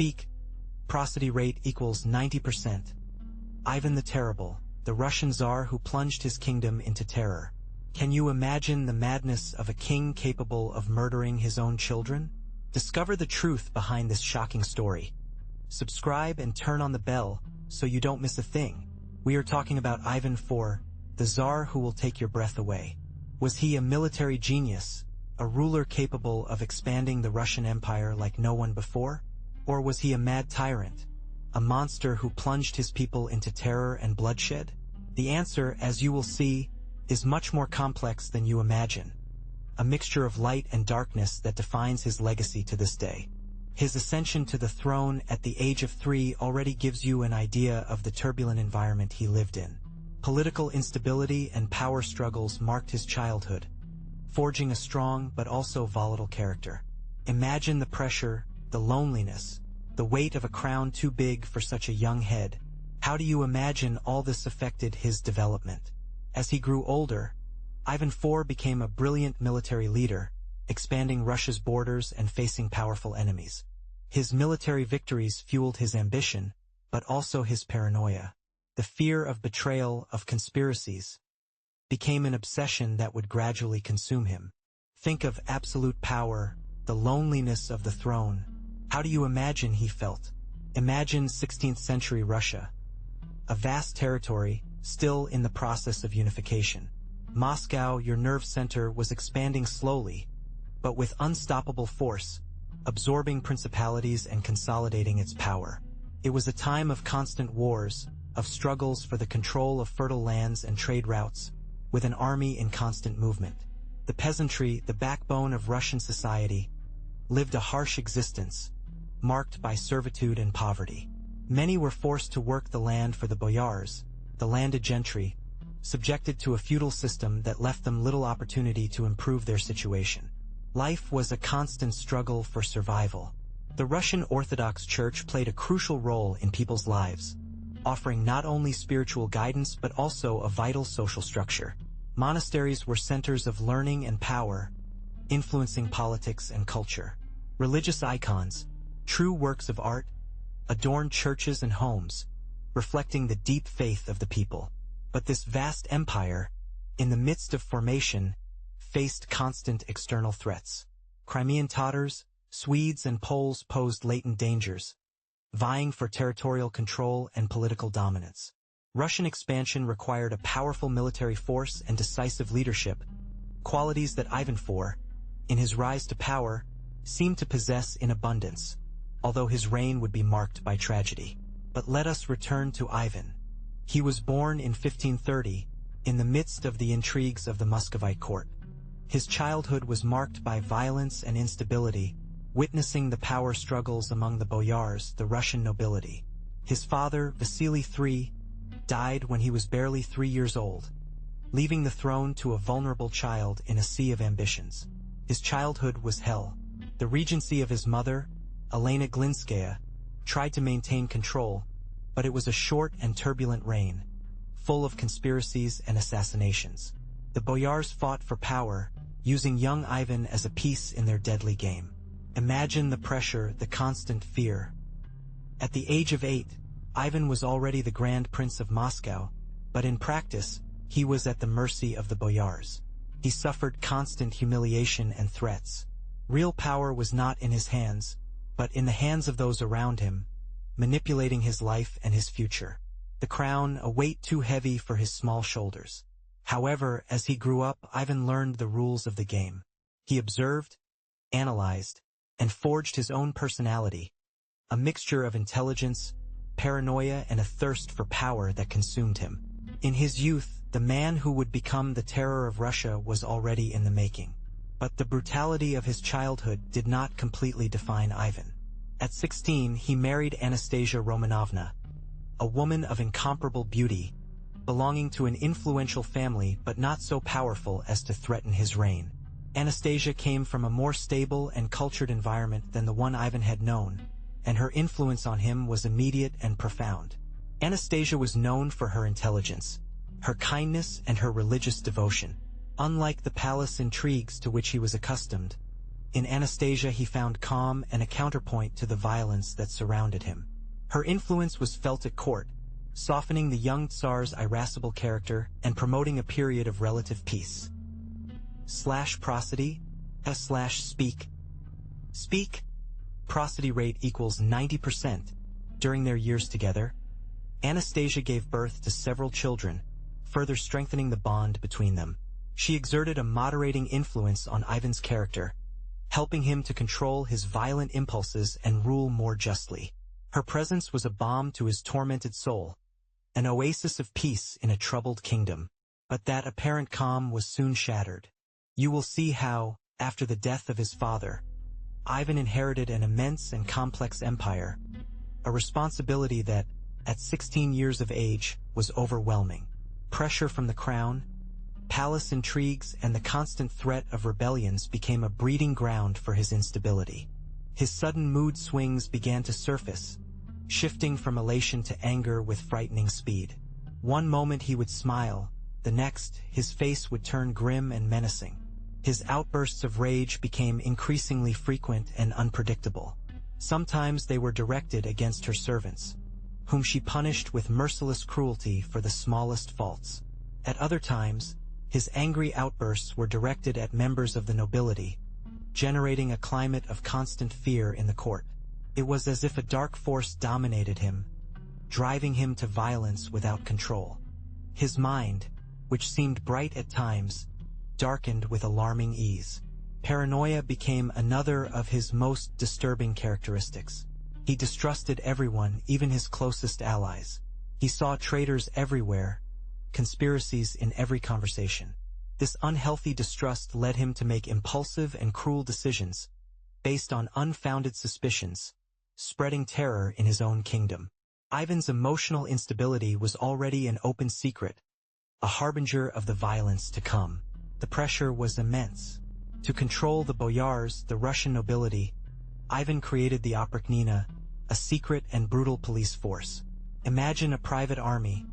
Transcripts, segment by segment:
speak, prosody rate equals 90%. Ivan the Terrible, the Russian Tsar who plunged his kingdom into terror. Can you imagine the madness of a king capable of murdering his own children? Discover the truth behind this shocking story. Subscribe and turn on the bell so you don't miss a thing. We are talking about Ivan IV, the Tsar who will take your breath away. Was he a military genius, a ruler capable of expanding the Russian Empire like no one before? Or was he a mad tyrant, a monster who plunged his people into terror and bloodshed? The answer, as you will see, is much more complex than you imagine. A mixture of light and darkness that defines his legacy to this day. His ascension to the throne at the age of 3 already gives you an idea of the turbulent environment he lived in. Political instability and power struggles marked his childhood, forging a strong but also volatile character. Imagine the pressure, the loneliness, the weight of a crown too big for such a young head. How do you imagine all this affected his development? As he grew older, Ivan IV became a brilliant military leader, expanding Russia's borders and facing powerful enemies. His military victories fueled his ambition, but also his paranoia. The fear of betrayal, of conspiracies, became an obsession that would gradually consume him. Think of absolute power, the loneliness of the throne. How do you imagine he felt? Imagine 16th century Russia, a vast territory still in the process of unification. Moscow, your nerve center, was expanding slowly, but with unstoppable force, absorbing principalities and consolidating its power. It was a time of constant wars, of struggles for the control of fertile lands and trade routes, with an army in constant movement. The peasantry, the backbone of Russian society, lived a harsh existence, marked by servitude and poverty. Many were forced to work the land for the boyars, the landed gentry, subjected to a feudal system that left them little opportunity to improve their situation. Life was a constant struggle for survival. The Russian Orthodox Church played a crucial role in people's lives, offering not only spiritual guidance but also a vital social structure. Monasteries were centers of learning and power, influencing politics and culture. Religious icons, true works of art, adorned churches and homes, reflecting the deep faith of the people. But this vast empire, in the midst of formation, faced constant external threats. Crimean Tatars, Swedes and Poles posed latent dangers, vying for territorial control and political dominance. Russian expansion required a powerful military force and decisive leadership, qualities that Ivan IV, in his rise to power, seemed to possess in abundance, although his reign would be marked by tragedy. But let us return to Ivan. He was born in 1530, in the midst of the intrigues of the Muscovite court. His childhood was marked by violence and instability, witnessing the power struggles among the boyars, the Russian nobility. His father, Vasily III, died when he was barely 3 years old, leaving the throne to a vulnerable child in a sea of ambitions. His childhood was hell. The regency of his mother, Elena Glinskaya, tried to maintain control, but it was a short and turbulent reign, full of conspiracies and assassinations. The boyars fought for power, using young Ivan as a piece in their deadly game. Imagine the pressure, the constant fear. At the age of 8, Ivan was already the Grand Prince of Moscow, but in practice, he was at the mercy of the boyars. He suffered constant humiliation and threats. Real power was not in his hands, but in the hands of those around him, manipulating his life and his future. The crown, a weight too heavy for his small shoulders. However, as he grew up, Ivan learned the rules of the game. He observed, analyzed, and forged his own personality, a mixture of intelligence, paranoia, and a thirst for power that consumed him. In his youth, the man who would become the terror of Russia was already in the making. But the brutality of his childhood did not completely define Ivan. At 16, he married Anastasia Romanovna, a woman of incomparable beauty, belonging to an influential family but not so powerful as to threaten his reign. Anastasia came from a more stable and cultured environment than the one Ivan had known, and her influence on him was immediate and profound. Anastasia was known for her intelligence, her kindness, and her religious devotion. Unlike the palace intrigues to which he was accustomed, In Anastasia he found calm and a counterpoint to the violence that surrounded him. Her influence was felt at court, softening the young Tsar's irascible character and promoting a period of relative peace. Prosody, speak. Speak. Prosody rate equals 90%. During their years together, Anastasia gave birth to several children, further strengthening the bond between them. She exerted a moderating influence on Ivan's character, helping him to control his violent impulses and rule more justly. Her presence was a balm to his tormented soul, an oasis of peace in a troubled kingdom. But that apparent calm was soon shattered. You will see how, after the death of his father, Ivan inherited an immense and complex empire, a responsibility that, at 16 years of age, was overwhelming. Pressure from the crown, palace intrigues, and the constant threat of rebellions became a breeding ground for his instability. His sudden mood swings began to surface, shifting from elation to anger with frightening speed. One moment he would smile, the next, his face would turn grim and menacing. His outbursts of rage became increasingly frequent and unpredictable. Sometimes they were directed against her servants, whom she punished with merciless cruelty for the smallest faults. At other times, his angry outbursts were directed at members of the nobility, generating a climate of constant fear in the court. It was as if a dark force dominated him, driving him to violence without control. His mind, which seemed bright at times, darkened with alarming ease. Paranoia became another of his most disturbing characteristics. He distrusted everyone, even his closest allies. He saw traitors everywhere, conspiracies in every conversation. This unhealthy distrust led him to make impulsive and cruel decisions, based on unfounded suspicions, spreading terror in his own kingdom. Ivan's emotional instability was already an open secret, a harbinger of the violence to come. The pressure was immense. To control the boyars, the Russian nobility, Ivan created the Oprichnina, a secret and brutal police force. Imagine a private army,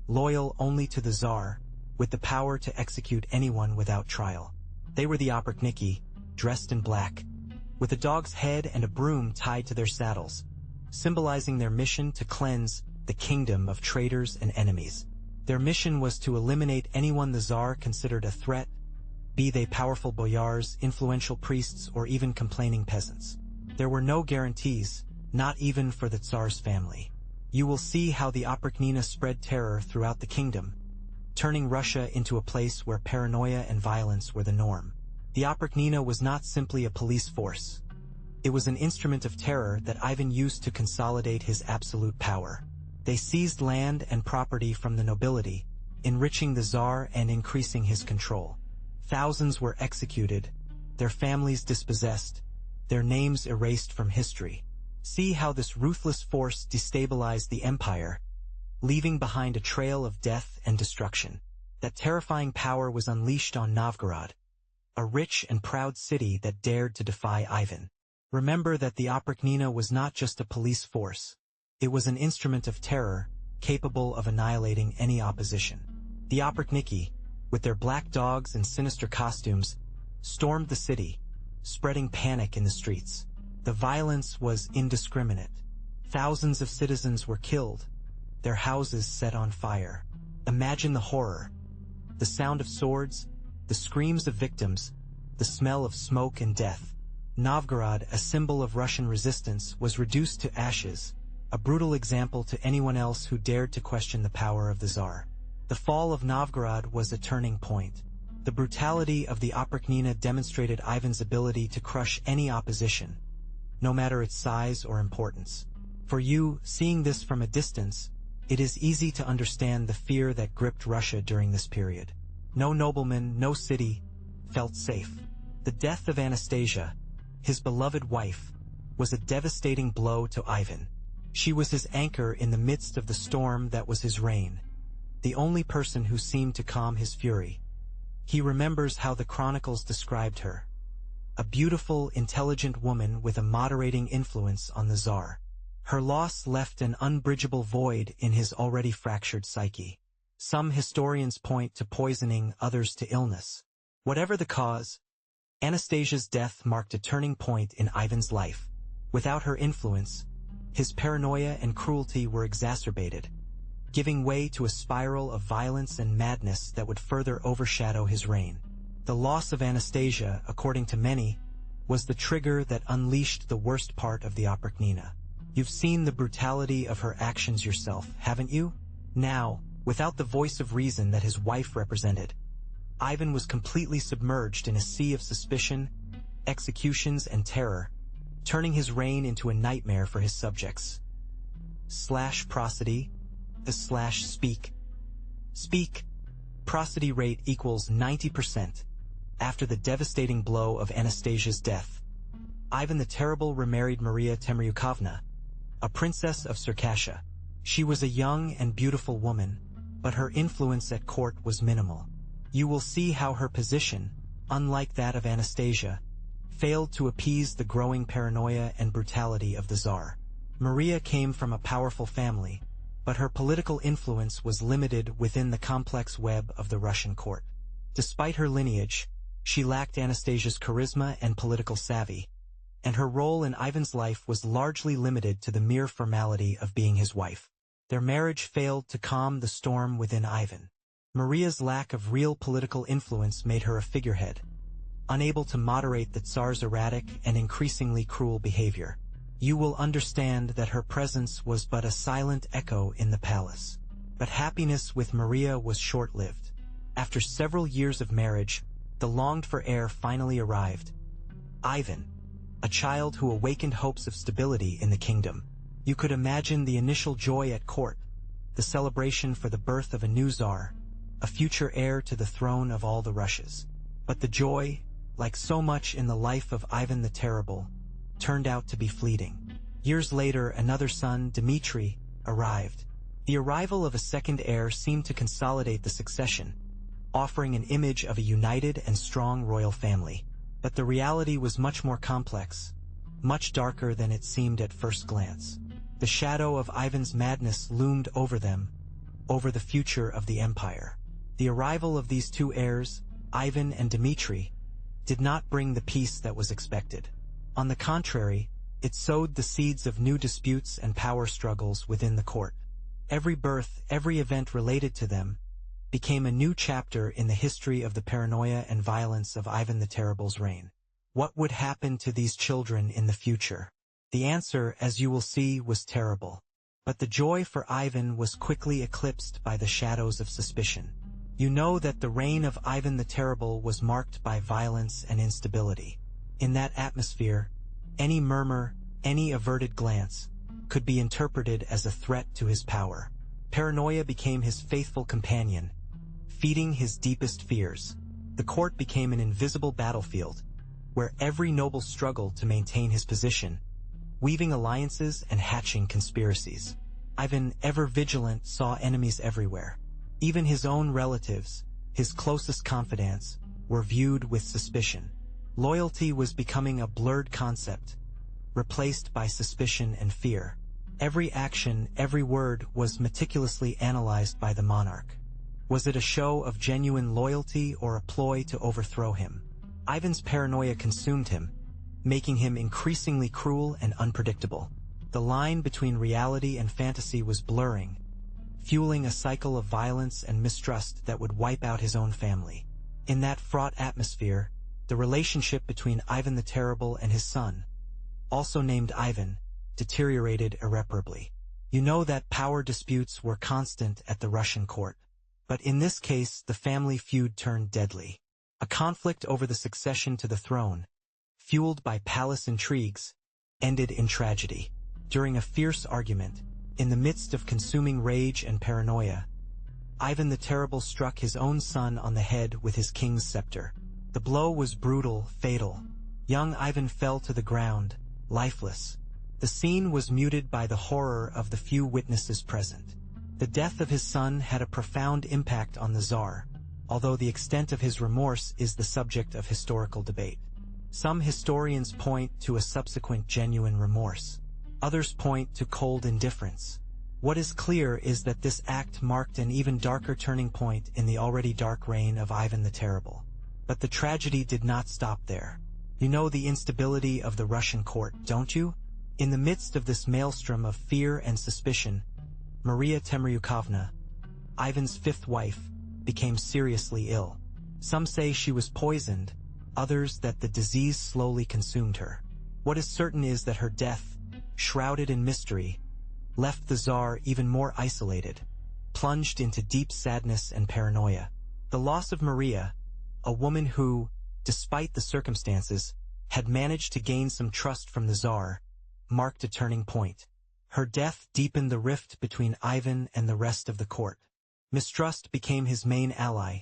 loyal only to the Tsar, with the power to execute anyone without trial. They were the Oprichniki, dressed in black, with a dog's head and a broom tied to their saddles, symbolizing their mission to cleanse the kingdom of traitors and enemies. Their mission was to eliminate anyone the Tsar considered a threat, be they powerful boyars, influential priests, or even complaining peasants. There were no guarantees, not even for the Tsar's family. You will see how the Oprichnina spread terror throughout the kingdom, turning Russia into a place where paranoia and violence were the norm. The Oprichnina was not simply a police force. It was an instrument of terror that Ivan used to consolidate his absolute power. They seized land and property from the nobility, enriching the Tsar and increasing his control. Thousands were executed, their families dispossessed, their names erased from history. See how this ruthless force destabilized the empire, leaving behind a trail of death and destruction. That terrifying power was unleashed on Novgorod, a rich and proud city that dared to defy Ivan. Remember that the Oprichnina was not just a police force. It was an instrument of terror, capable of annihilating any opposition. The Oprichniki, with their black dogs and sinister costumes, stormed the city, spreading panic in the streets. The violence was indiscriminate. Thousands of citizens were killed, their houses set on fire. Imagine the horror. The sound of swords, the screams of victims, the smell of smoke and death. Novgorod, a symbol of Russian resistance, was reduced to ashes, a brutal example to anyone else who dared to question the power of the Tsar. The fall of Novgorod was a turning point. The brutality of the Oprichnina demonstrated Ivan's ability to crush any opposition, no matter its size or importance. For you, seeing this from a distance, it is easy to understand the fear that gripped Russia during this period. No nobleman, no city, felt safe. The death of Anastasia, his beloved wife, was a devastating blow to Ivan. She was his anchor in the midst of the storm that was his reign, the only person who seemed to calm his fury. He remembers how the chronicles described her: a beautiful, intelligent woman with a moderating influence on the Tsar. Her loss left an unbridgeable void in his already fractured psyche. Some historians point to poisoning, others to illness. Whatever the cause, Anastasia's death marked a turning point in Ivan's life. Without her influence, his paranoia and cruelty were exacerbated, giving way to a spiral of violence and madness that would further overshadow his reign. The loss of Anastasia, according to many, was the trigger that unleashed the worst part of the Oprichnina. You've seen the brutality of her actions yourself, haven't you? Now, without the voice of reason that his wife represented, Ivan was completely submerged in a sea of suspicion, executions, and terror, turning his reign into a nightmare for his subjects. Prosody /speak. Speak. Prosody rate equals 90%. After the devastating blow of Anastasia's death, Ivan the Terrible remarried Maria Temryukovna, a princess of Circassia. She was a young and beautiful woman, but her influence at court was minimal. You will see how her position, unlike that of Anastasia, failed to appease the growing paranoia and brutality of the Tsar. Maria came from a powerful family, but her political influence was limited within the complex web of the Russian court. Despite her lineage, she lacked Anastasia's charisma and political savvy, and her role in Ivan's life was largely limited to the mere formality of being his wife. Their marriage failed to calm the storm within Ivan. Maria's lack of real political influence made her a figurehead, unable to moderate the Tsar's erratic and increasingly cruel behavior. You will understand that her presence was but a silent echo in the palace. But happiness with Maria was short-lived. After several years of marriage, the longed-for heir finally arrived. Ivan, a child who awakened hopes of stability in the kingdom. You could imagine the initial joy at court, the celebration for the birth of a new Tsar, a future heir to the throne of all the Russias. But the joy, like so much in the life of Ivan the Terrible, turned out to be fleeting. Years later, another son, Dmitri, arrived. The arrival of a second heir seemed to consolidate the succession, offering an image of a united and strong royal family. But the reality was much more complex, much darker than it seemed at first glance. The shadow of Ivan's madness loomed over them, over the future of the empire. The arrival of these two heirs, Ivan and Dmitri, did not bring the peace that was expected. On the contrary, it sowed the seeds of new disputes and power struggles within the court. Every birth, every event related to them, became a new chapter in the history of the paranoia and violence of Ivan the Terrible's reign. What would happen to these children in the future? The answer, as you will see, was terrible. But the joy for Ivan was quickly eclipsed by the shadows of suspicion. You know that the reign of Ivan the Terrible was marked by violence and instability. In that atmosphere, any murmur, any averted glance, could be interpreted as a threat to his power. Paranoia became his faithful companion, feeding his deepest fears. The court became an invisible battlefield, where every noble struggled to maintain his position, weaving alliances and hatching conspiracies. Ivan, ever vigilant, saw enemies everywhere. Even his own relatives, his closest confidants, were viewed with suspicion. Loyalty was becoming a blurred concept, replaced by suspicion and fear. Every action, every word was meticulously analyzed by the monarch. Was it a show of genuine loyalty or a ploy to overthrow him? Ivan's paranoia consumed him, making him increasingly cruel and unpredictable. The line between reality and fantasy was blurring, fueling a cycle of violence and mistrust that would wipe out his own family. In that fraught atmosphere, the relationship between Ivan the Terrible and his son, also named Ivan, deteriorated irreparably. You know that power disputes were constant at the Russian court. But in this case, the family feud turned deadly. A conflict over the succession to the throne, fueled by palace intrigues, ended in tragedy. During a fierce argument, in the midst of consuming rage and paranoia, Ivan the Terrible struck his own son on the head with his king's scepter. The blow was brutal, fatal. Young Ivan fell to the ground, lifeless. The scene was muted by the horror of the few witnesses present. The death of his son had a profound impact on the Tsar, although the extent of his remorse is the subject of historical debate. Some historians point to a subsequent genuine remorse. Others point to cold indifference. What is clear is that this act marked an even darker turning point in the already dark reign of Ivan the Terrible. But the tragedy did not stop there. You know the instability of the Russian court, don't you? In the midst of this maelstrom of fear and suspicion, Maria Temryukovna, Ivan's fifth wife, became seriously ill. Some say she was poisoned, others that the disease slowly consumed her. What is certain is that her death, shrouded in mystery, left the Tsar even more isolated, plunged into deep sadness and paranoia. The loss of Maria, a woman who, despite the circumstances, had managed to gain some trust from the Tsar, marked a turning point. Her death deepened the rift between Ivan and the rest of the court. Mistrust became his main ally,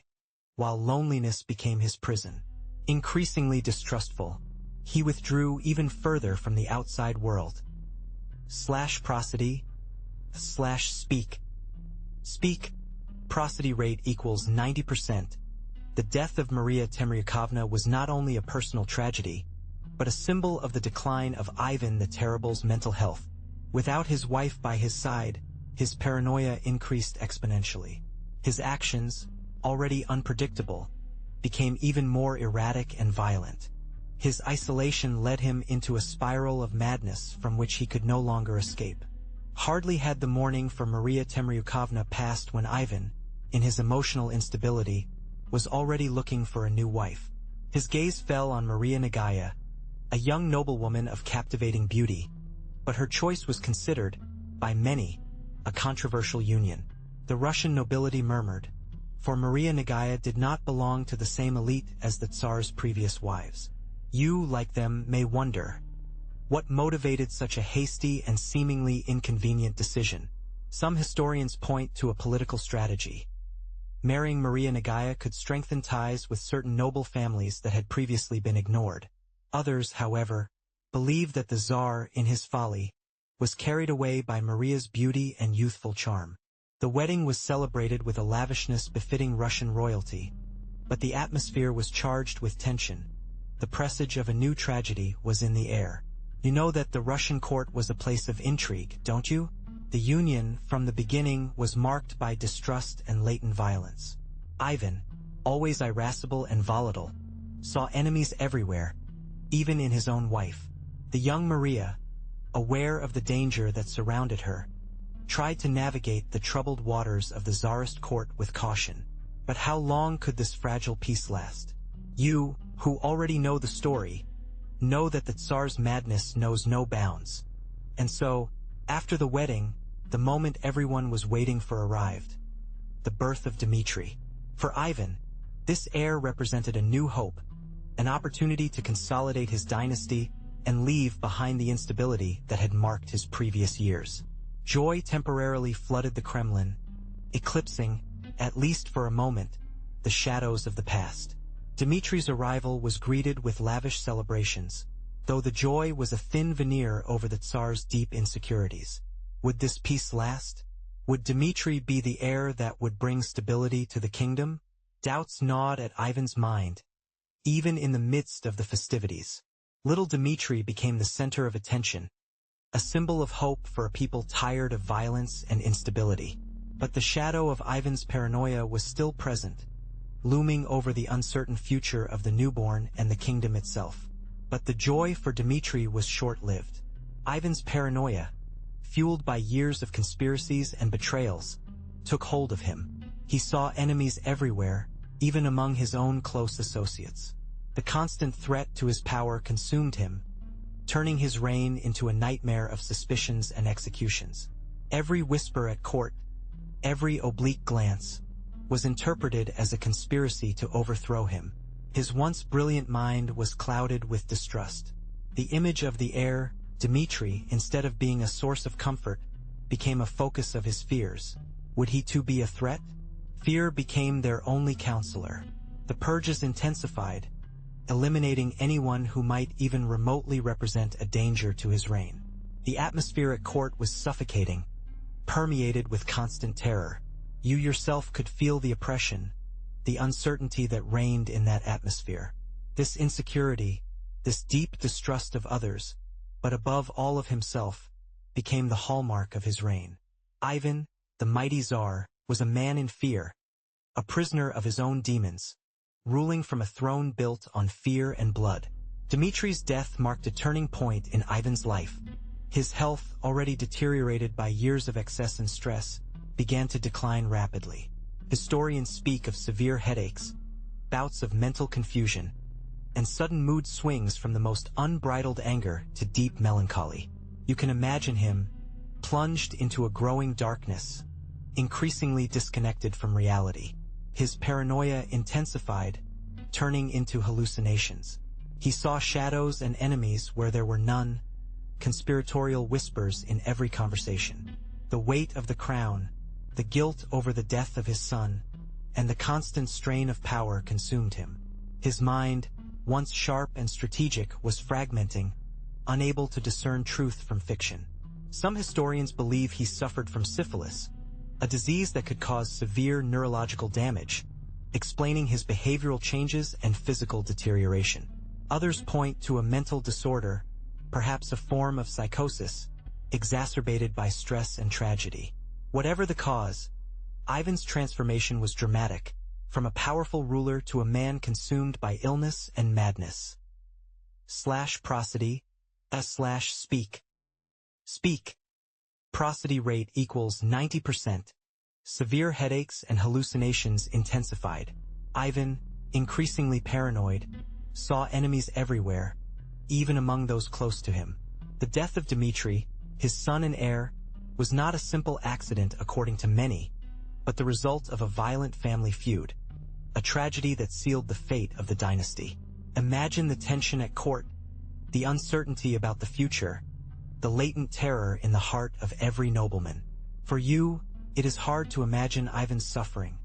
while loneliness became his prison. Increasingly distrustful, he withdrew even further from the outside world. Prosody / speak. Speak. Prosody rate equals 90%. The death of Maria Temryukovna was not only a personal tragedy, but a symbol of the decline of Ivan the Terrible's mental health. Without his wife by his side, his paranoia increased exponentially. His actions, already unpredictable, became even more erratic and violent. His isolation led him into a spiral of madness from which he could no longer escape. Hardly had the mourning for Maria Temryukovna passed when Ivan, in his emotional instability, was already looking for a new wife. His gaze fell on Maria Nagaya, a young noblewoman of captivating beauty, but her choice was considered, by many, a controversial union. The Russian nobility murmured, for Maria Nagaya did not belong to the same elite as the Tsar's previous wives. You, like them, may wonder, what motivated such a hasty and seemingly inconvenient decision? Some historians point to a political strategy. Marrying Maria Nagaya could strengthen ties with certain noble families that had previously been ignored. Others, however, believe that the Tsar, in his folly, was carried away by Maria's beauty and youthful charm. The wedding was celebrated with a lavishness befitting Russian royalty, but the atmosphere was charged with tension. The presage of a new tragedy was in the air. You know that the Russian court was a place of intrigue, don't you? The union, from the beginning, was marked by distrust and latent violence. Ivan, always irascible and volatile, saw enemies everywhere, even in his own wife. The young Maria, aware of the danger that surrounded her, tried to navigate the troubled waters of the Tsarist court with caution. But how long could this fragile peace last? You, who already know the story, know that the Tsar's madness knows no bounds. And so, after the wedding, the moment everyone was waiting for arrived. The birth of Dmitri. For Ivan, this heir represented a new hope, an opportunity to consolidate his dynasty and leave behind the instability that had marked his previous years. Joy temporarily flooded the Kremlin, eclipsing, at least for a moment, the shadows of the past. Dmitri's arrival was greeted with lavish celebrations, though the joy was a thin veneer over the Tsar's deep insecurities. Would this peace last? Would Dmitri be the heir that would bring stability to the kingdom? Doubts gnawed at Ivan's mind, even in the midst of the festivities. Little Dmitri became the center of attention, a symbol of hope for a people tired of violence and instability. But the shadow of Ivan's paranoia was still present, looming over the uncertain future of the newborn and the kingdom itself. But the joy for Dmitri was short-lived. Ivan's paranoia, fueled by years of conspiracies and betrayals, took hold of him. He saw enemies everywhere, even among his own close associates. The constant threat to his power consumed him, turning his reign into a nightmare of suspicions and executions. Every whisper at court, every oblique glance, was interpreted as a conspiracy to overthrow him. His once brilliant mind was clouded with distrust. The image of the heir, Dmitri, instead of being a source of comfort, became a focus of his fears. Would he too be a threat? Fear became their only counselor. The purges intensified, eliminating anyone who might even remotely represent a danger to his reign. The atmosphere at court was suffocating, permeated with constant terror. You yourself could feel the oppression, the uncertainty that reigned in that atmosphere. This insecurity, this deep distrust of others, but above all of himself, became the hallmark of his reign. Ivan, the mighty Tsar, was a man in fear, a prisoner of his own demons. ruling from a throne built on fear and blood. Dmitri's death marked a turning point in Ivan's life. His health, already deteriorated by years of excess and stress, began to decline rapidly. Historians speak of severe headaches, bouts of mental confusion, and sudden mood swings from the most unbridled anger to deep melancholy. You can imagine him plunged into a growing darkness, increasingly disconnected from reality. His paranoia intensified, turning into hallucinations. He saw shadows and enemies where there were none, conspiratorial whispers in every conversation. The weight of the crown, the guilt over the death of his son, and the constant strain of power consumed him. His mind, once sharp and strategic, was fragmenting, unable to discern truth from fiction. Some historians believe he suffered from syphilis, a disease that could cause severe neurological damage, explaining his behavioral changes and physical deterioration. Others point to a mental disorder, perhaps a form of psychosis, exacerbated by stress and tragedy. Whatever the cause, Ivan's transformation was dramatic, from a powerful ruler to a man consumed by illness and madness. Prosody, speak. Speak. Prosody rate equals 90%. Severe headaches and hallucinations intensified. Ivan, increasingly paranoid, saw enemies everywhere, even among those close to him. The death of Dmitri, his son and heir, was not a simple accident according to many, but the result of a violent family feud, a tragedy that sealed the fate of the dynasty. Imagine the tension at court, the uncertainty about the future, the latent terror in the heart of every nobleman. For you, it is hard to imagine Ivan's suffering,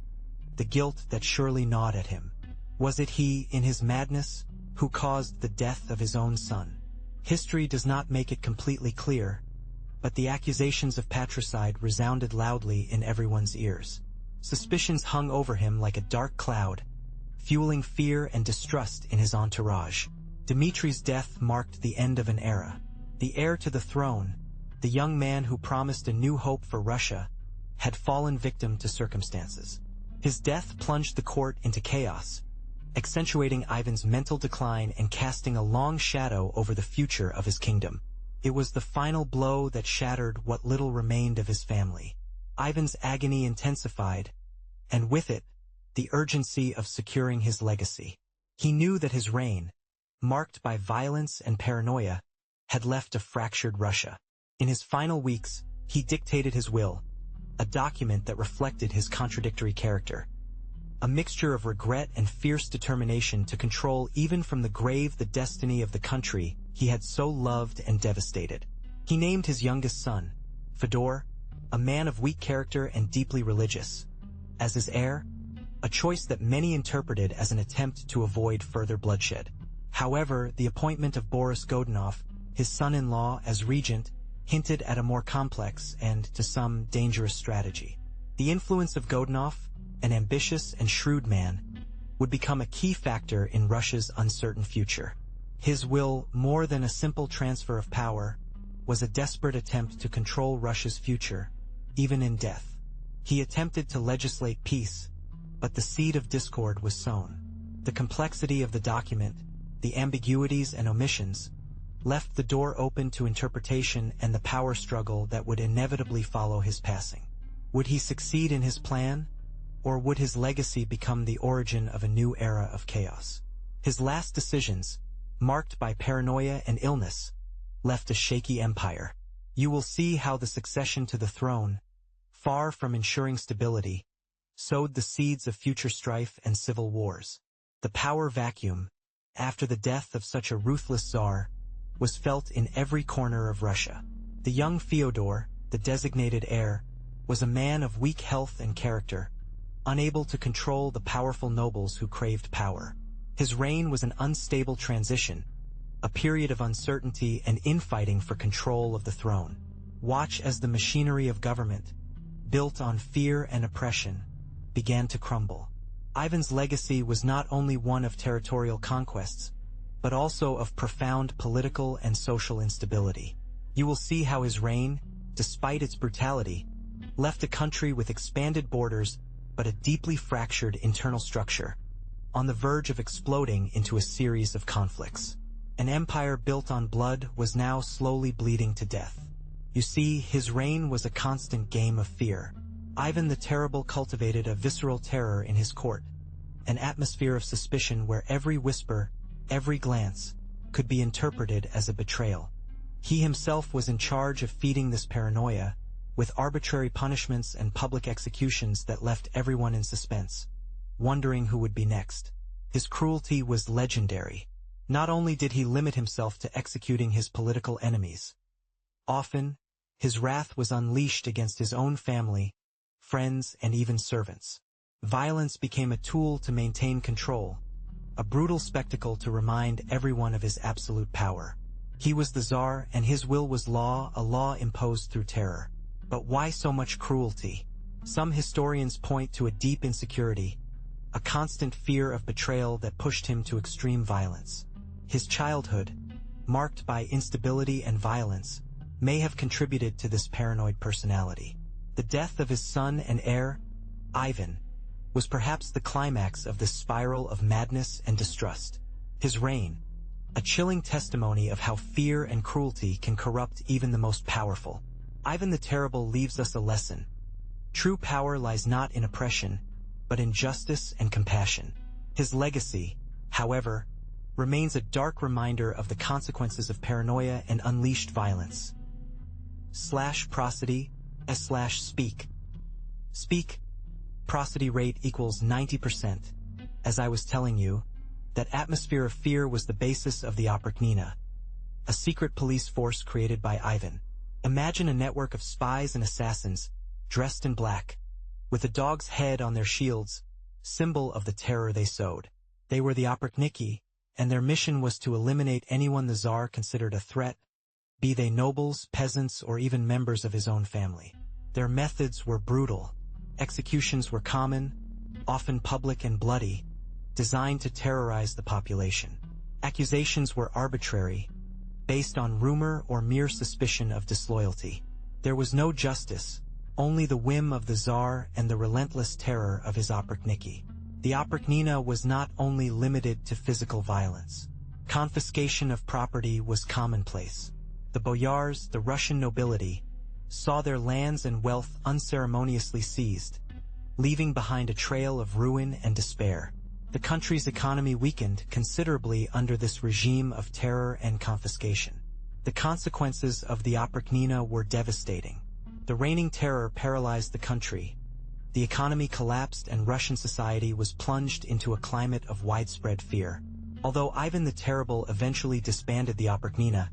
the guilt that surely gnawed at him. Was it he, in his madness, who caused the death of his own son? History does not make it completely clear, but the accusations of patricide resounded loudly in everyone's ears. Suspicions hung over him like a dark cloud, fueling fear and distrust in his entourage. Dmitri's death marked the end of an era. The heir to the throne, the young man who promised a new hope for Russia, had fallen victim to circumstances. His death plunged the court into chaos, accentuating Ivan's mental decline and casting a long shadow over the future of his kingdom. It was the final blow that shattered what little remained of his family. Ivan's agony intensified, and with it, the urgency of securing his legacy. He knew that his reign, marked by violence and paranoia, had left a fractured Russia. In his final weeks, he dictated his will, a document that reflected his contradictory character. A mixture of regret and fierce determination to control even from the grave the destiny of the country he had so loved and devastated. He named his youngest son, Fedor, a man of weak character and deeply religious, as his heir, a choice that many interpreted as an attempt to avoid further bloodshed. However, the appointment of Boris Godunov, his son-in-law, as regent, hinted at a more complex and, to some, dangerous strategy. The influence of Godunov, an ambitious and shrewd man, would become a key factor in Russia's uncertain future. His will, more than a simple transfer of power, was a desperate attempt to control Russia's future, even in death. He attempted to legislate peace, but the seed of discord was sown. The complexity of the document, the ambiguities and omissions, left the door open to interpretation and the power struggle that would inevitably follow his passing. Would he succeed in his plan, or would his legacy become the origin of a new era of chaos? His last decisions, marked by paranoia and illness, left a shaky empire. You will see how the succession to the throne, far from ensuring stability, sowed the seeds of future strife and civil wars. The power vacuum, after the death of such a ruthless czar, was felt in every corner of Russia. The young Fyodor, the designated heir, was a man of weak health and character, unable to control the powerful nobles who craved power. His reign was an unstable transition, a period of uncertainty and infighting for control of the throne. Watch as the machinery of government, built on fear and oppression, began to crumble. Ivan's legacy was not only one of territorial conquests, but also of profound political and social instability. You will see how his reign, despite its brutality, left a country with expanded borders but a deeply fractured internal structure. on the verge of exploding into a series of conflicts. An empire built on blood was now slowly bleeding to death. You see, his reign was a constant game of fear. Ivan the Terrible cultivated a visceral terror in his court, an atmosphere of suspicion where every whisper, every glance, could be interpreted as a betrayal. He himself was in charge of feeding this paranoia, with arbitrary punishments and public executions that left everyone in suspense, wondering who would be next. His cruelty was legendary. Not only did he limit himself to executing his political enemies, often, his wrath was unleashed against his own family, friends, and even servants. Violence became a tool to maintain control, a brutal spectacle to remind everyone of his absolute power. He was the Tsar, and his will was law, a law imposed through terror. But why so much cruelty? Some historians point to a deep insecurity, a constant fear of betrayal that pushed him to extreme violence. His childhood, marked by instability and violence, may have contributed to this paranoid personality. The death of his son and heir, Ivan, was perhaps the climax of this spiral of madness and distrust. His reign, a chilling testimony of how fear and cruelty can corrupt even the most powerful. Ivan the Terrible leaves us a lesson. True power lies not in oppression, but in justice and compassion. His legacy, however, remains a dark reminder of the consequences of paranoia and unleashed violence. /prosody /speak. Speak. Prosody rate equals 90%. As I was telling you, that atmosphere of fear was the basis of the Oprichnina, a secret police force created by Ivan. Imagine a network of spies and assassins, dressed in black, with a dog's head on their shields, symbol of the terror they sowed. They were the Oprichniki, and their mission was to eliminate anyone the Tsar considered a threat, be they nobles, peasants, or even members of his own family. Their methods were brutal. Executions were common, often public and bloody, designed to terrorize the population. Accusations were arbitrary, based on rumor or mere suspicion of disloyalty. There was no justice, only the whim of the Tsar and the relentless terror of his Oprichniki. The Oprichnina was not only limited to physical violence. Confiscation of property was commonplace. The boyars, the Russian nobility, saw their lands and wealth unceremoniously seized, leaving behind a trail of ruin and despair. The country's economy weakened considerably under this regime of terror and confiscation. The consequences of the Oprichnina were devastating. The reigning terror paralyzed the country. The economy collapsed and Russian society was plunged into a climate of widespread fear. Although Ivan the Terrible eventually disbanded the Oprichnina,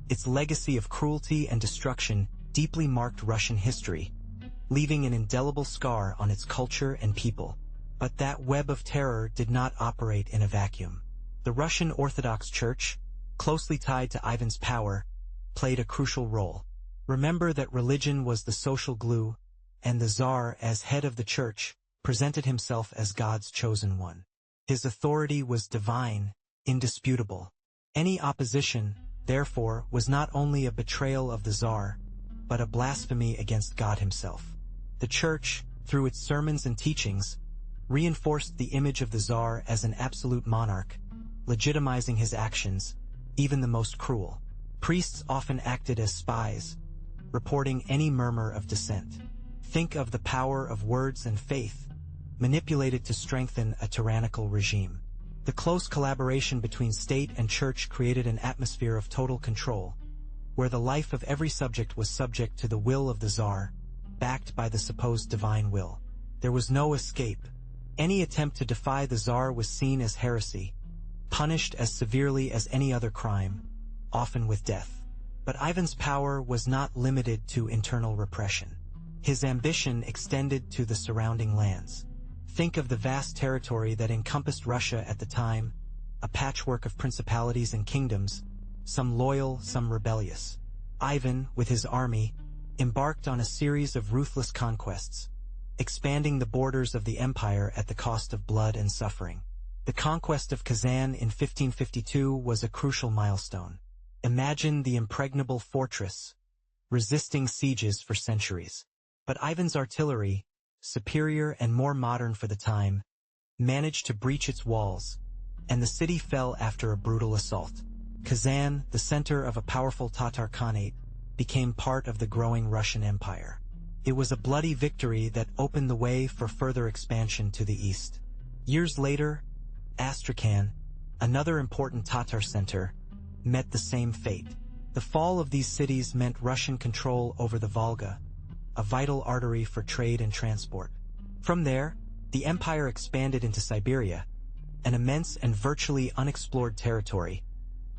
its legacy of cruelty and destruction deeply marked Russian history, leaving an indelible scar on its culture and people. But that web of terror did not operate in a vacuum. The Russian Orthodox Church, closely tied to Ivan's power, played a crucial role. Remember that religion was the social glue, and the Tsar, as head of the church, presented himself as God's chosen one. His authority was divine, indisputable. Any opposition, therefore, was not only a betrayal of the Tsar, but a blasphemy against God himself. The Church, through its sermons and teachings, reinforced the image of the Tsar as an absolute monarch, legitimizing his actions, even the most cruel. Priests often acted as spies, reporting any murmur of dissent. Think of the power of words and faith, manipulated to strengthen a tyrannical regime. The close collaboration between state and church created an atmosphere of total control, where the life of every subject was subject to the will of the Tsar, backed by the supposed divine will. There was no escape. Any attempt to defy the Tsar was seen as heresy, punished as severely as any other crime, often with death. But Ivan's power was not limited to internal repression. His ambition extended to the surrounding lands. Think of the vast territory that encompassed Russia at the time, a patchwork of principalities and kingdoms, some loyal, some rebellious. Ivan, with his army, embarked on a series of ruthless conquests, expanding the borders of the empire at the cost of blood and suffering. The conquest of Kazan in 1552 was a crucial milestone. Imagine the impregnable fortress, resisting sieges for centuries. But Ivan's artillery, superior and more modern for the time, managed to breach its walls, and the city fell after a brutal assault. Kazan, the center of a powerful Tatar Khanate, became part of the growing Russian Empire. It was a bloody victory that opened the way for further expansion to the east. Years later, Astrakhan, another important Tatar center, met the same fate. The fall of these cities meant Russian control over the Volga, a vital artery for trade and transport. From there, the empire expanded into Siberia, an immense and virtually unexplored territory,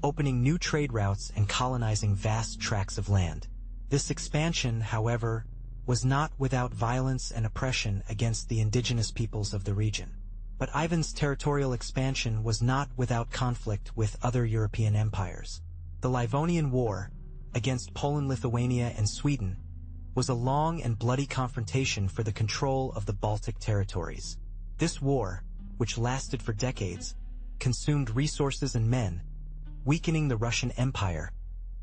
opening new trade routes and colonizing vast tracts of land. This expansion, however, was not without violence and oppression against the indigenous peoples of the region. But Ivan's territorial expansion was not without conflict with other European empires. The Livonian War, against Poland, Lithuania, and Sweden, was a long and bloody confrontation for the control of the Baltic territories. This war, which lasted for decades, consumed resources and men, weakening the Russian Empire,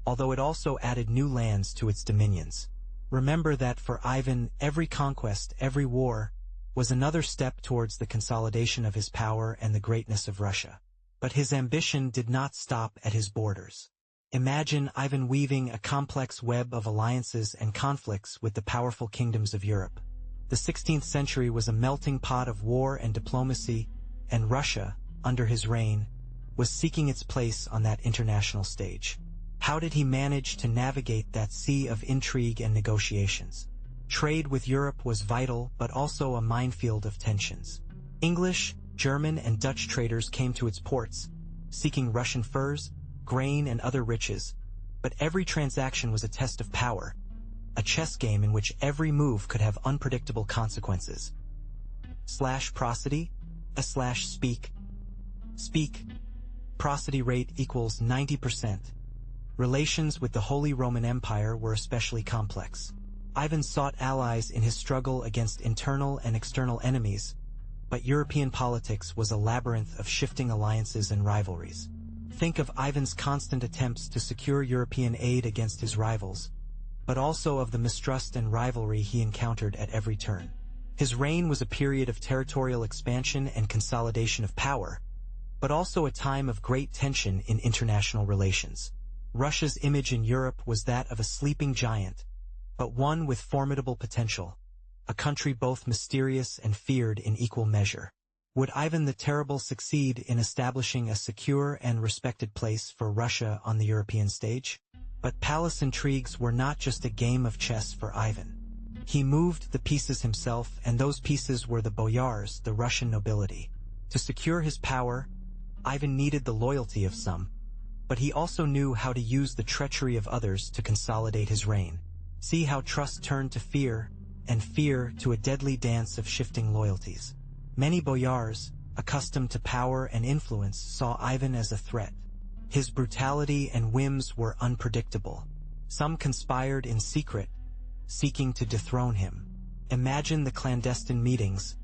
although it also added new lands to its dominions. Remember that for Ivan, every conquest, every war, was another step towards the consolidation of his power and the greatness of Russia. But his ambition did not stop at his borders. Imagine Ivan weaving a complex web of alliances and conflicts with the powerful kingdoms of Europe. The 16th century was a melting pot of war and diplomacy, and Russia, under his reign, was seeking its place on that international stage. How did he manage to navigate that sea of intrigue and negotiations? Trade with Europe was vital, but also a minefield of tensions. English, German, and Dutch traders came to its ports, seeking Russian furs, grain, and other riches, but every transaction was a test of power, a chess game in which every move could have unpredictable consequences. Prosody, speak. Prosody rate equals 90%. Relations with the Holy Roman Empire were especially complex. Ivan sought allies in his struggle against internal and external enemies, but European politics was a labyrinth of shifting alliances and rivalries. Think of Ivan's constant attempts to secure European aid against his rivals, but also of the mistrust and rivalry he encountered at every turn. His reign was a period of territorial expansion and consolidation of power, but also a time of great tension in international relations. Russia's image in Europe was that of a sleeping giant, but one with formidable potential, a country both mysterious and feared in equal measure. Would Ivan the Terrible succeed in establishing a secure and respected place for Russia on the European stage? But palace intrigues were not just a game of chess for Ivan. He moved the pieces himself, and those pieces were the boyars, the Russian nobility. To secure his power, Ivan needed the loyalty of some, but he also knew how to use the treachery of others to consolidate his reign. See how trust turned to fear, and fear to a deadly dance of shifting loyalties. Many boyars, accustomed to power and influence, saw Ivan as a threat. His brutality and whims were unpredictable. Some conspired in secret, seeking to dethrone him. Imagine the clandestine meetings,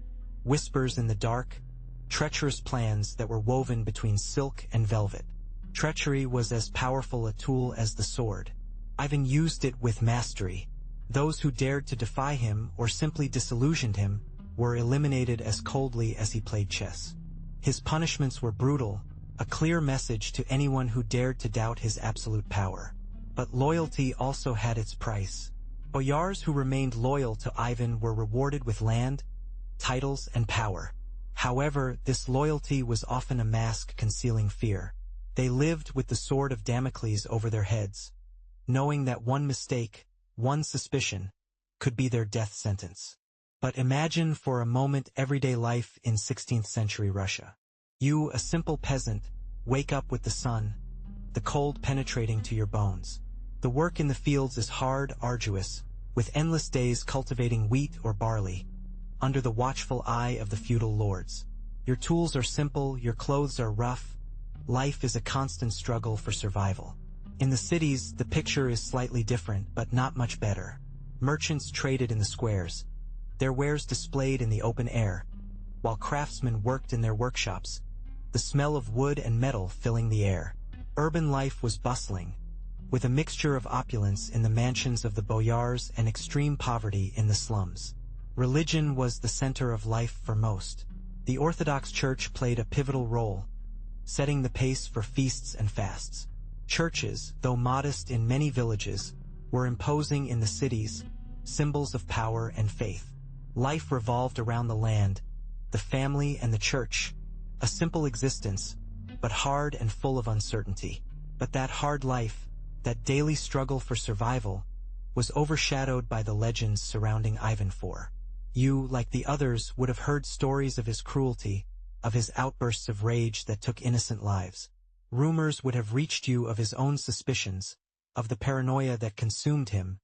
whispers in the dark, treacherous plans that were woven between silk and velvet. Treachery was as powerful a tool as the sword. Ivan used it with mastery. Those who dared to defy him or simply disillusioned him were eliminated as coldly as he played chess. His punishments were brutal, a clear message to anyone who dared to doubt his absolute power. But loyalty also had its price. Boyars who remained loyal to Ivan were rewarded with land, titles, and power. However, this loyalty was often a mask concealing fear. They lived with the sword of Damocles over their heads, knowing that one mistake, one suspicion, could be their death sentence. But imagine for a moment everyday life in 16th century Russia. You, a simple peasant, wake up with the sun, the cold penetrating to your bones. The work in the fields is hard, arduous, with endless days cultivating wheat or barley, under the watchful eye of the feudal lords. Your tools are simple, your clothes are rough. Life is a constant struggle for survival. In the cities, the picture is slightly different, but not much better. Merchants traded in the squares, their wares displayed in the open air, while craftsmen worked in their workshops, the smell of wood and metal filling the air. Urban life was bustling, with a mixture of opulence in the mansions of the boyars and extreme poverty in the slums. Religion was the center of life for most. The Orthodox Church played a pivotal role, setting the pace for feasts and fasts. Churches, though modest in many villages, were imposing in the cities, symbols of power and faith. Life revolved around the land, the family and the church, a simple existence, but hard and full of uncertainty. But that hard life, that daily struggle for survival, was overshadowed by the legends surrounding Ivan IV. You, like the others, would have heard stories of his cruelty, of his outbursts of rage that took innocent lives. Rumors would have reached you of his own suspicions, of the paranoia that consumed him,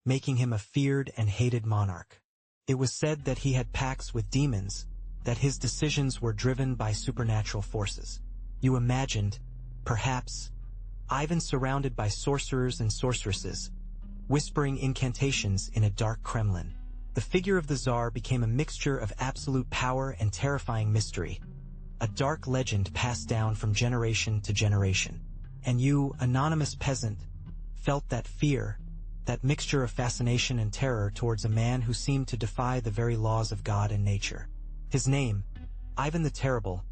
making him a feared and hated monarch. It was said that he had pacts with demons, that his decisions were driven by supernatural forces. You imagined, perhaps, Ivan surrounded by sorcerers and sorceresses, whispering incantations in a dark Kremlin. The figure of the Tsar became a mixture of absolute power and terrifying mystery, a dark legend passed down from generation to generation. And you, anonymous peasant, felt that fear, that mixture of fascination and terror towards a man who seemed to defy the very laws of God and nature. His name, Ivan the Terrible,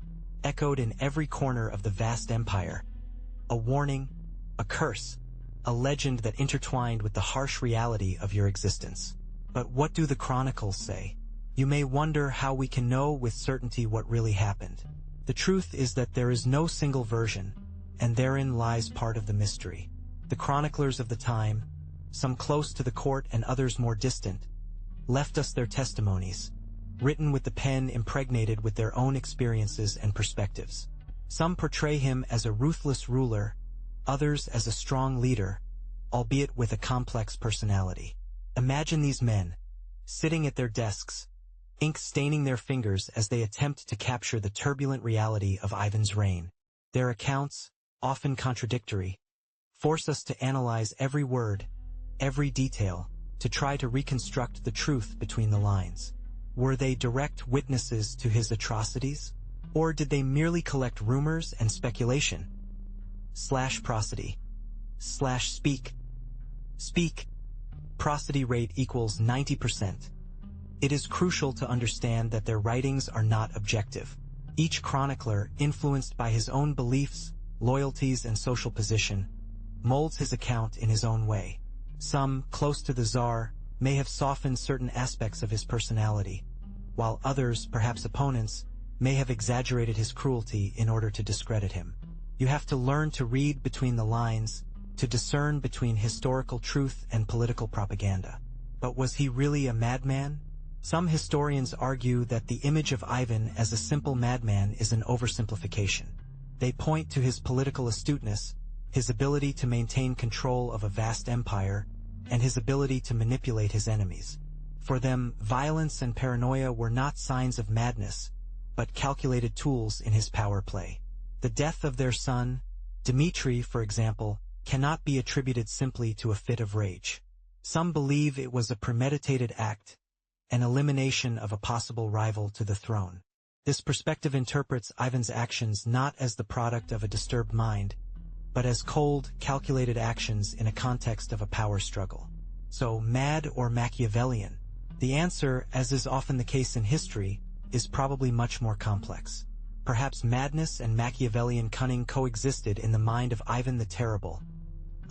echoed in every corner of the vast empire, a warning, a curse, a legend that intertwined with the harsh reality of your existence. But what do the chronicles say? You may wonder how we can know with certainty what really happened. The truth is that there is no single version, and therein lies part of the mystery. The chroniclers of the time, some close to the court and others more distant, left us their testimonies, written with the pen impregnated with their own experiences and perspectives. Some portray him as a ruthless ruler, others as a strong leader, albeit with a complex personality. Imagine these men, sitting at their desks, ink staining their fingers as they attempt to capture the turbulent reality of Ivan's reign. Their accounts, often contradictory, force us to analyze every word, every detail, to try to reconstruct the truth between the lines. Were they direct witnesses to his atrocities? Or did they merely collect rumors and speculation? Prosody. Speak. Speak. Prosody rate equals 90%. It is crucial to understand that their writings are not objective. Each chronicler, influenced by his own beliefs, loyalties, and social position, molds his account in his own way. Some, close to the Tsar, may have softened certain aspects of his personality, while others, perhaps opponents, may have exaggerated his cruelty in order to discredit him. You have to learn to read between the lines, to discern between historical truth and political propaganda. But was he really a madman? Some historians argue that the image of Ivan as a simple madman is an oversimplification. They point to his political astuteness, his ability to maintain control of a vast empire, and his ability to manipulate his enemies. For them, violence and paranoia were not signs of madness, but calculated tools in his power play. The death of their son, Dmitri, for example, cannot be attributed simply to a fit of rage. Some believe it was a premeditated act, an elimination of a possible rival to the throne. This perspective interprets Ivan's actions not as the product of a disturbed mind, but as cold, calculated actions in a context of a power struggle. So, mad or Machiavellian? The answer, as is often the case in history, is probably much more complex. Perhaps madness and Machiavellian cunning coexisted in the mind of Ivan the Terrible,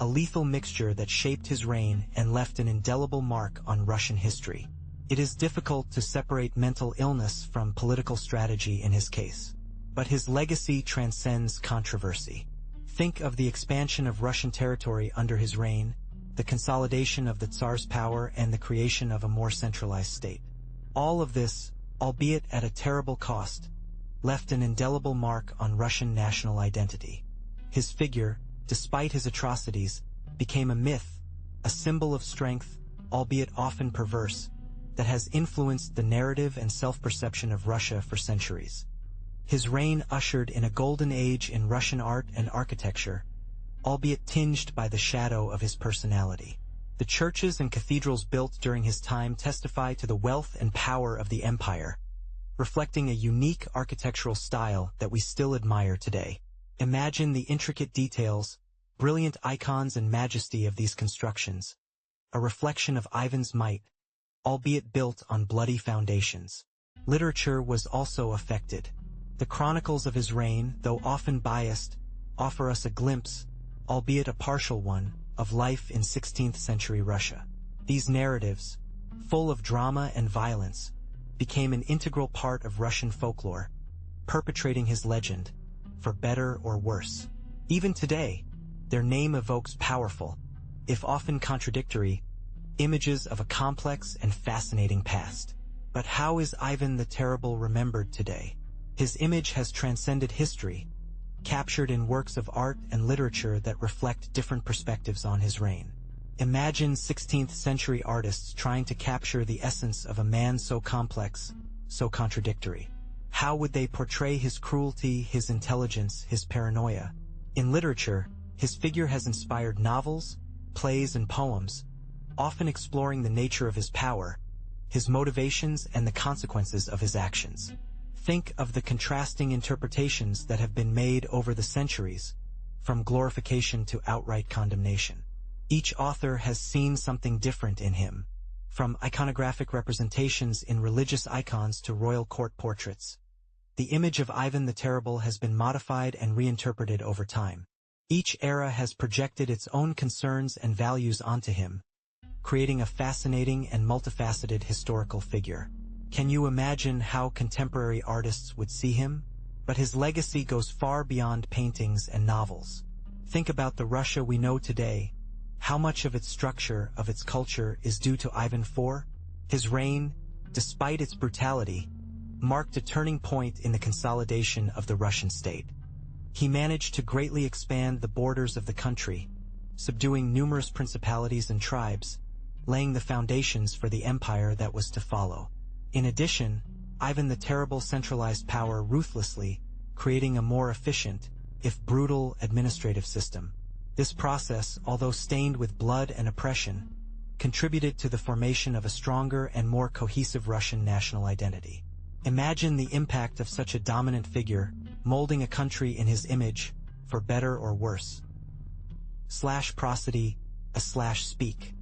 a lethal mixture that shaped his reign and left an indelible mark on Russian history. It is difficult to separate mental illness from political strategy in his case, but his legacy transcends controversy. Think of the expansion of Russian territory under his reign, the consolidation of the Tsar's power, and the creation of a more centralized state. All of this, albeit at a terrible cost, left an indelible mark on Russian national identity. His figure, despite his atrocities, became a myth, a symbol of strength, albeit often perverse, that has influenced the narrative and self-perception of Russia for centuries. His reign ushered in a golden age in Russian art and architecture, albeit tinged by the shadow of his personality. The churches and cathedrals built during his time testify to the wealth and power of the empire, reflecting a unique architectural style that we still admire today. Imagine the intricate details, brilliant icons, and majesty of these constructions, a reflection of Ivan's might, albeit built on bloody foundations. Literature was also affected. The chronicles of his reign, though often biased, offer us a glimpse, albeit a partial one, of life in 16th century Russia. These narratives, full of drama and violence, became an integral part of Russian folklore, perpetrating his legend, for better or worse. Even today, their name evokes powerful, if often contradictory, images of a complex and fascinating past. But how is Ivan the Terrible remembered today? His image has transcended history, captured in works of art and literature that reflect different perspectives on his reign. Imagine 16th century artists trying to capture the essence of a man so complex, so contradictory. How would they portray his cruelty, his intelligence, his paranoia? In literature, his figure has inspired novels, plays, and poems, often exploring the nature of his power, his motivations, and the consequences of his actions. Think of the contrasting interpretations that have been made over the centuries, from glorification to outright condemnation. Each author has seen something different in him, from iconographic representations in religious icons to royal court portraits. The image of Ivan the Terrible has been modified and reinterpreted over time. Each era has projected its own concerns and values onto him, creating a fascinating and multifaceted historical figure. Can you imagine how contemporary artists would see him? But his legacy goes far beyond paintings and novels. Think about the Russia we know today. How much of its structure, of its culture, is due to Ivan IV? His reign, despite its brutality, marked a turning point in the consolidation of the Russian state. He managed to greatly expand the borders of the country, subduing numerous principalities and tribes, laying the foundations for the empire that was to follow. In addition, Ivan the Terrible centralized power ruthlessly, creating a more efficient, if brutal, administrative system. This process, although stained with blood and oppression, contributed to the formation of a stronger and more cohesive Russian national identity. Imagine the impact of such a dominant figure, molding a country in his image, for better or worse. /prosody, /speak.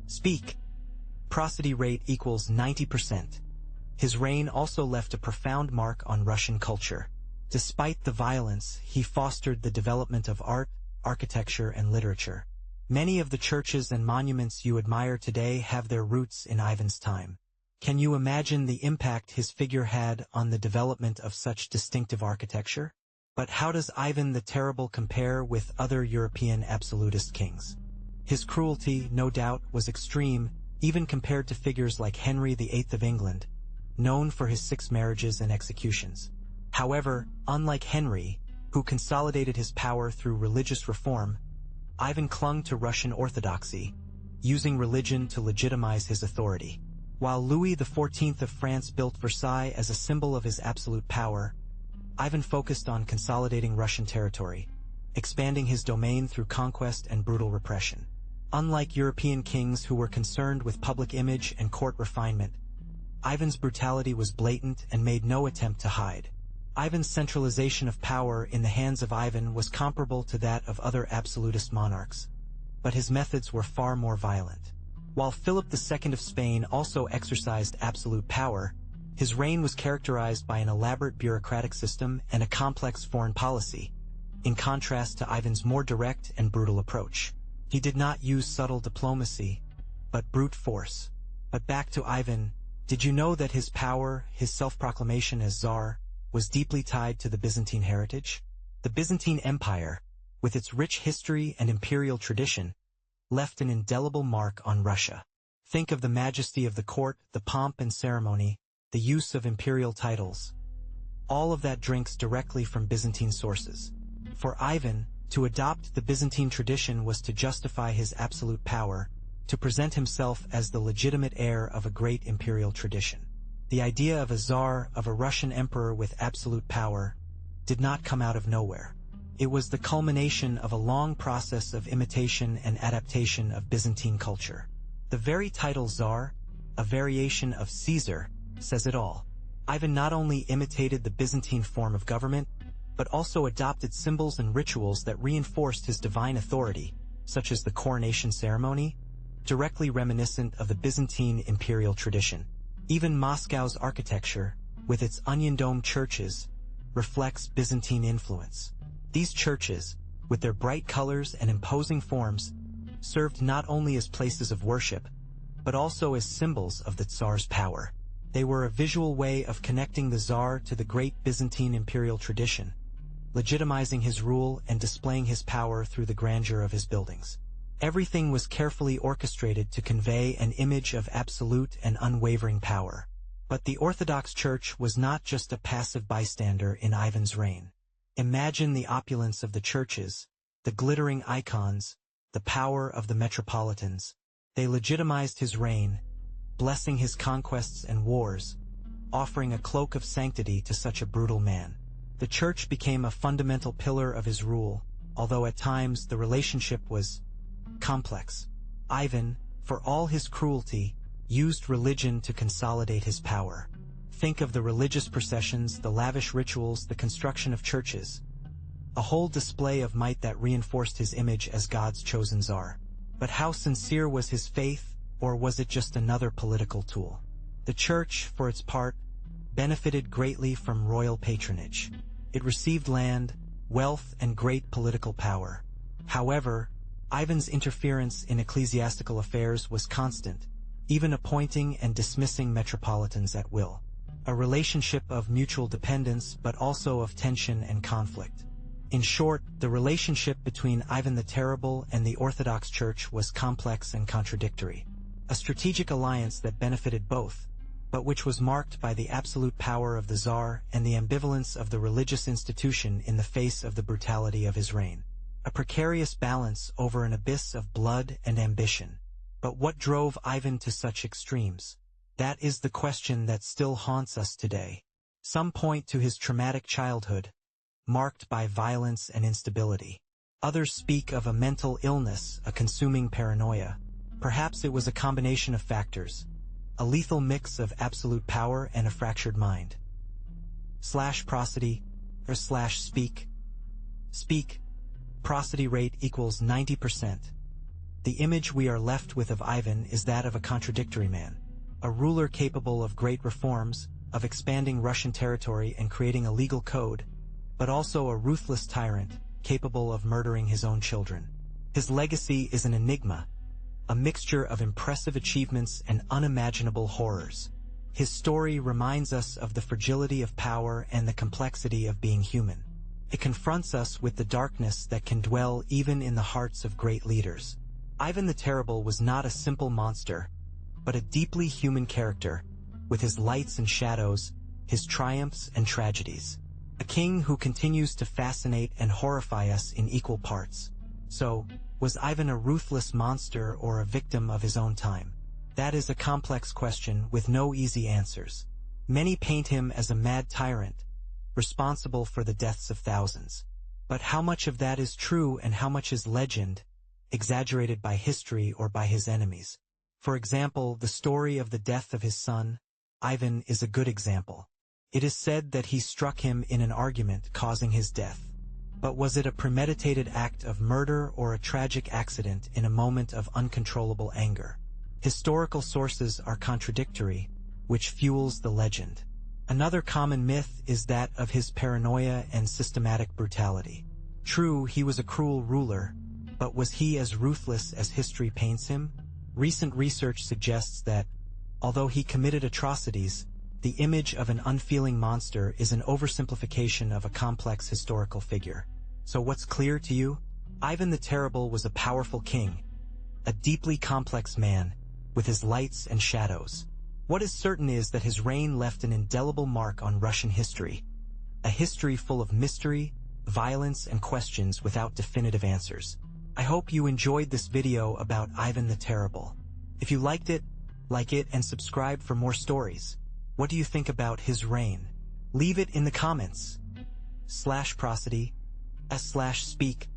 Speak. Prosody rate equals 90%. His reign also left a profound mark on Russian culture. Despite the violence, he fostered the development of art, architecture, and literature. Many of the churches and monuments you admire today have their roots in Ivan's time. Can you imagine the impact his figure had on the development of such distinctive architecture? But how does Ivan the Terrible compare with other European absolutist kings? His cruelty, no doubt, was extreme, even compared to figures like Henry VIII of England, known for his 6 marriages and executions. However, unlike Henry, who consolidated his power through religious reform, Ivan clung to Russian orthodoxy, using religion to legitimize his authority. While Louis XIV of France built Versailles as a symbol of his absolute power, Ivan focused on consolidating Russian territory, expanding his domain through conquest and brutal repression. Unlike European kings who were concerned with public image and court refinement, Ivan's brutality was blatant and made no attempt to hide. Ivan's centralization of power in the hands of Ivan was comparable to that of other absolutist monarchs, but his methods were far more violent. While Philip II of Spain also exercised absolute power, his reign was characterized by an elaborate bureaucratic system and a complex foreign policy, in contrast to Ivan's more direct and brutal approach. He did not use subtle diplomacy, but brute force. But back to Ivan, did you know that his power, his self-proclamation as Tsar, was deeply tied to the Byzantine heritage? The Byzantine Empire, with its rich history and imperial tradition, left an indelible mark on Russia. Think of the majesty of the court, the pomp and ceremony, the use of imperial titles. All of that drinks directly from Byzantine sources. For Ivan, to adopt the Byzantine tradition was to justify his absolute power, to present himself as the legitimate heir of a great imperial tradition. The idea of a Tsar, of a Russian emperor with absolute power, did not come out of nowhere. It was the culmination of a long process of imitation and adaptation of Byzantine culture. The very title Tsar, a variation of Caesar, says it all. Ivan not only imitated the Byzantine form of government, but also adopted symbols and rituals that reinforced his divine authority, such as the coronation ceremony, directly reminiscent of the Byzantine imperial tradition. Even Moscow's architecture, with its onion-domed churches, reflects Byzantine influence. These churches, with their bright colors and imposing forms, served not only as places of worship, but also as symbols of the Tsar's power. They were a visual way of connecting the Tsar to the great Byzantine imperial tradition, legitimizing his rule and displaying his power through the grandeur of his buildings. Everything was carefully orchestrated to convey an image of absolute and unwavering power. But the Orthodox Church was not just a passive bystander in Ivan's reign. Imagine the opulence of the churches, the glittering icons, the power of the metropolitans. They legitimized his reign, blessing his conquests and wars, offering a cloak of sanctity to such a brutal man. The church became a fundamental pillar of his rule, although at times the relationship was complex. Ivan, for all his cruelty, used religion to consolidate his power. Think of the religious processions, the lavish rituals, the construction of churches. A whole display of might that reinforced his image as God's chosen Tsar. But how sincere was his faith, or was it just another political tool? The church, for its part, benefited greatly from royal patronage. It received land, wealth, and great political power. However, Ivan's interference in ecclesiastical affairs was constant, even appointing and dismissing metropolitans at will. A relationship of mutual dependence but also of tension and conflict. In short, the relationship between Ivan the Terrible and the Orthodox Church was complex and contradictory. A strategic alliance that benefited both, but which was marked by the absolute power of the Tsar and the ambivalence of the religious institution in the face of the brutality of his reign. A precarious balance over an abyss of blood and ambition. But what drove Ivan to such extremes? That is the question that still haunts us today. Some point to his traumatic childhood, marked by violence and instability. Others speak of a mental illness, a consuming paranoia. Perhaps it was a combination of factors, a lethal mix of absolute power and a fractured mind. Prosody, or speak. Prosody rate equals 90%. The image we are left with of Ivan is that of a contradictory man. A ruler capable of great reforms, of expanding Russian territory and creating a legal code, but also a ruthless tyrant, capable of murdering his own children. His legacy is an enigma, a mixture of impressive achievements and unimaginable horrors. His story reminds us of the fragility of power and the complexity of being human. It confronts us with the darkness that can dwell even in the hearts of great leaders. Ivan the Terrible was not a simple monster, but a deeply human character, with his lights and shadows, his triumphs and tragedies. A king who continues to fascinate and horrify us in equal parts. So, was Ivan a ruthless monster or a victim of his own time? That is a complex question with no easy answers. Many paint him as a mad tyrant, responsible for the deaths of thousands. But how much of that is true and how much is legend, exaggerated by history or by his enemies? For example, the story of the death of his son, Ivan, is a good example. It is said that he struck him in an argument, causing his death. But was it a premeditated act of murder or a tragic accident in a moment of uncontrollable anger? Historical sources are contradictory, which fuels the legend. Another common myth is that of his paranoia and systematic brutality. True, he was a cruel ruler, but was he as ruthless as history paints him? Recent research suggests that, although he committed atrocities, the image of an unfeeling monster is an oversimplification of a complex historical figure. So what's clear to you? Ivan the Terrible was a powerful king, a deeply complex man, with his lights and shadows. What is certain is that his reign left an indelible mark on Russian history, a history full of mystery, violence, and questions without definitive answers. I hope you enjoyed this video about Ivan the Terrible. If you liked it, like it and subscribe for more stories. What do you think about his reign? Leave it in the comments. /prosody, /speak,